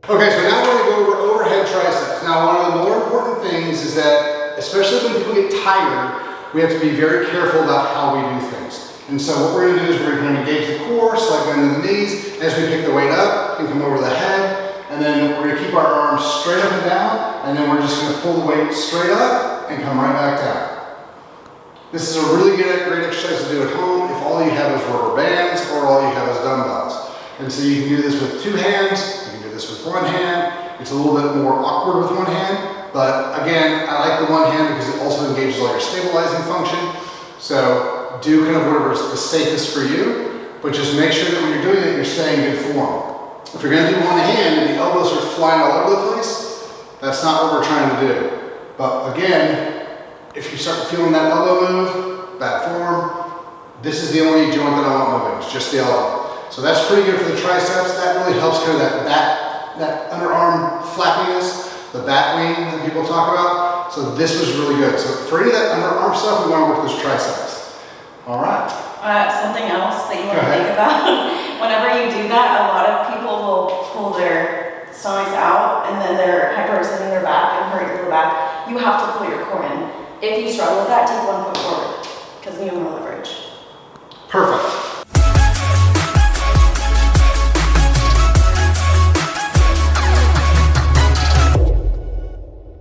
Okay, so now we're going to go over overhead triceps. Now, one of the more important things is that, especially when people get tired, we have to be very careful about how we do things. And so what we're going to do is we're going to engage the core, slide down to the knees as we pick the weight up and come over the head. And then we're going to keep our arms straight up and down, and then we're just going to pull the weight straight up and come right back down. This is a really great exercise to do at home if all you have is rubber bands or all you have is dumbbells. And so you can do this with 2 hands, you can do this with 1 hand. It's a little bit more awkward with 1 hand, but again, I like the 1 hand because it also engages all your stabilizing function. So do kind of whatever's the safest for you, but just make sure that when you're doing it, you're staying in good form. If you're going to do 1 hand and the elbows are flying all over the place, that's not what we're trying to do. But again, if you start feeling that elbow move, bad form, this is the only joint that I want moving, it's just the elbow. So that's pretty good for the triceps. That really helps kind of that underarm flappiness, the bat wing that people talk about. So this was really good. So for any of that underarm stuff, we want to work those triceps. All right. Something else that you want to think about, whenever you do that, a lot of people will pull their stomachs out and then they're hyperextending their back and hurt your low back. You have to pull your core in. If you struggle with that, take 1 foot forward because you know